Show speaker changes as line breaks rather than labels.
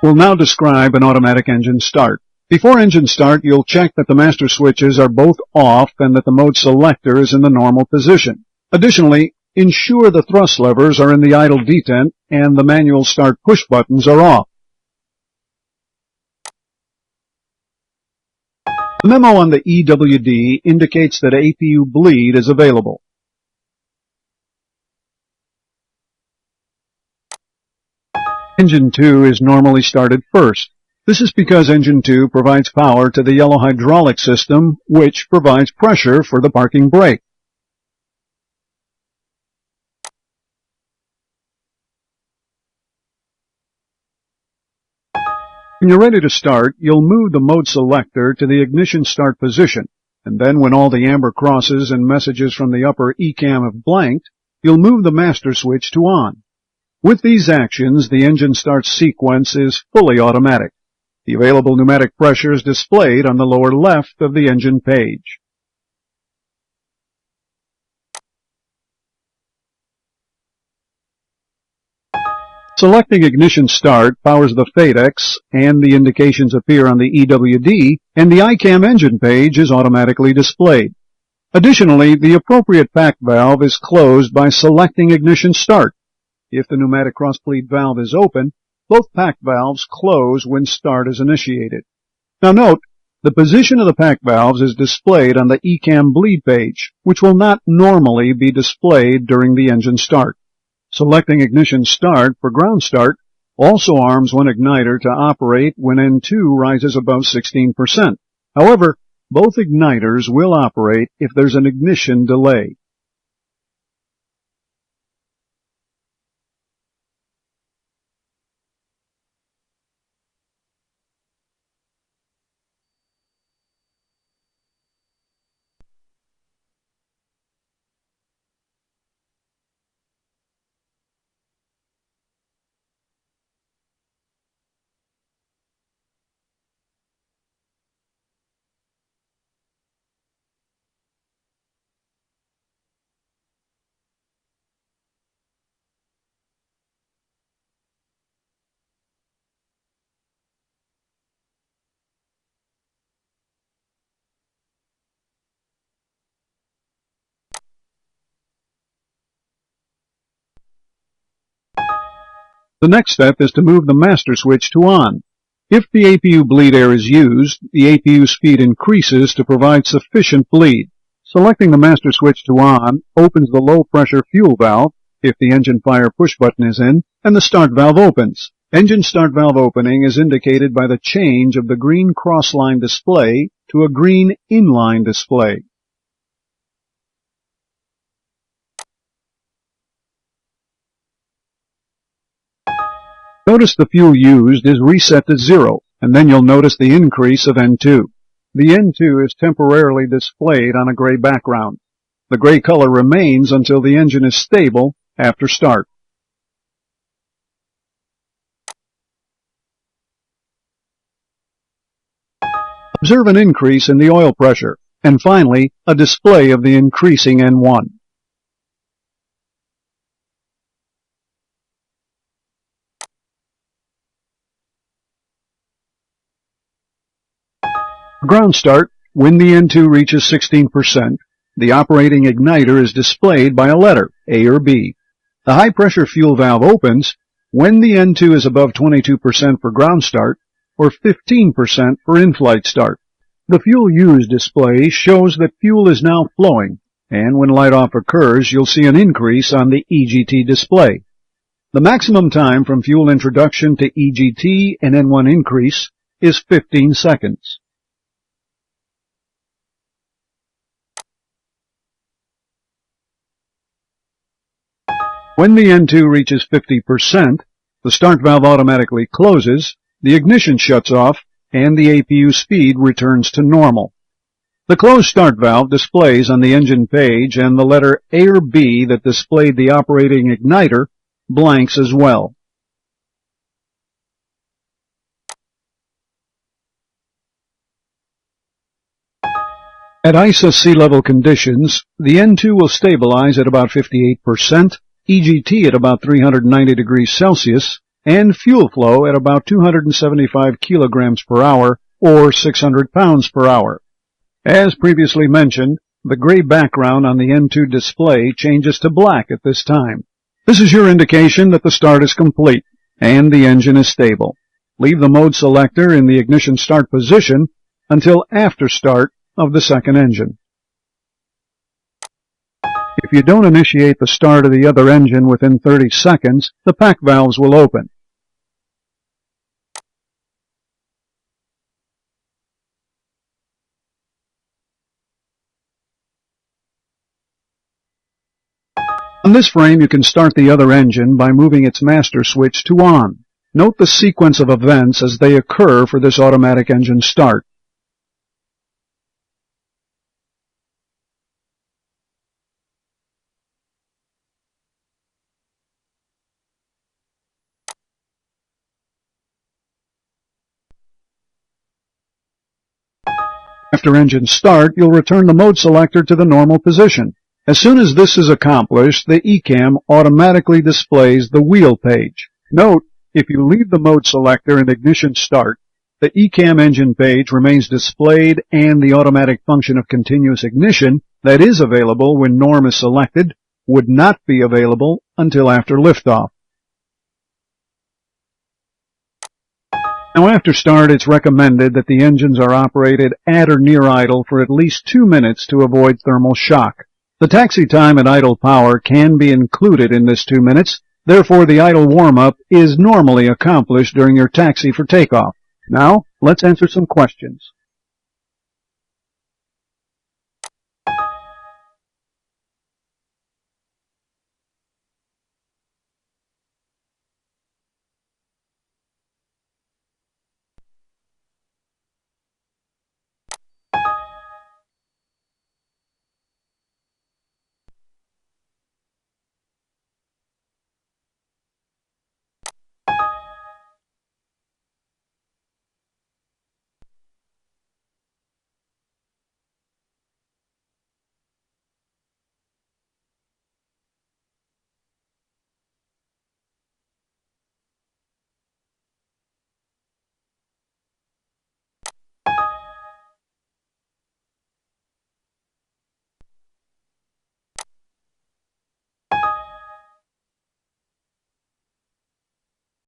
We'll now describe an automatic engine start. Before engine start, you'll check that the master switches are both off and that the mode selector is in the normal position. Additionally, ensure the thrust levers are in the idle detent and the manual start push buttons are off. The memo on the EWD indicates that APU bleed is available. Engine 2 is normally started first. This is because Engine 2 provides power to the yellow hydraulic system, which provides pressure for the parking brake. When you're ready to start, you'll move the mode selector to the ignition start position, and then when all the amber crosses and messages from the upper ECAM have blanked, you'll move the master switch to on. With these actions, the engine start sequence is fully automatic. The available pneumatic pressure is displayed on the lower left of the engine page. Selecting Ignition Start powers the FADEX, and the indications appear on the EWD, and the ICAM engine page is automatically displayed. Additionally, the appropriate pack valve is closed by selecting Ignition Start. If the pneumatic cross-bleed valve is open, both pack valves close when start is initiated. Now note, the position of the pack valves is displayed on the ECAM bleed page, which will not normally be displayed during the engine start. Selecting Ignition Start for ground start also arms one igniter to operate when N2 rises above 16%. However, both igniters will operate if there's an ignition delay. The next step is to move the master switch to on. If the APU bleed air is used, the APU speed increases to provide sufficient bleed. Selecting the master switch to on opens the low-pressure fuel valve, if the engine fire push button is in, and the start valve opens. Engine start valve opening is indicated by the change of the green cross-line display to a green inline display. Notice the fuel used is reset to 0, and then you'll notice the increase of N2. The N2 is temporarily displayed on a gray background. The gray color remains until the engine is stable after start. Observe an increase in the oil pressure, and finally, a display of the increasing N1. For ground start, when the N2 reaches 16%, the operating igniter is displayed by a letter, A or B. The high-pressure fuel valve opens when the N2 is above 22% for ground start or 15% for in-flight start. The fuel used display shows that fuel is now flowing, and when light-off occurs, you'll see an increase on the EGT display. The maximum time from fuel introduction to EGT and N1 increase is 15 seconds. When the N2 reaches 50%, the start valve automatically closes, the ignition shuts off, and the APU speed returns to normal. The closed start valve displays on the engine page, and the letter A or B that displayed the operating igniter blanks as well. At ISA sea level conditions, the N2 will stabilize at about 58%, EGT at about 390 degrees Celsius, and fuel flow at about 275 kilograms per hour or 600 pounds per hour. As previously mentioned, the gray background on the N2 display changes to black at this time. This is your indication that the start is complete and the engine is stable. Leave the mode selector in the ignition start position until after start of the second engine. If you don't initiate the start of the other engine within 30 seconds, the pack valves will open. On this frame, you can start the other engine by moving its master switch to on. Note the sequence of events as they occur for this automatic engine start. After engine start, you'll return the mode selector to the normal position. As soon as this is accomplished, the ECAM automatically displays the wheel page. Note, if you leave the mode selector in ignition start, the ECAM engine page remains displayed and the automatic function of continuous ignition that is available when norm is selected would not be available until after liftoff. Now after start, it's recommended that the engines are operated at or near idle for at least 2 minutes to avoid thermal shock. The taxi time at idle power can be included in this 2 minutes. Therefore, the idle warm-up is normally accomplished during your taxi for takeoff. Now, let's answer some questions.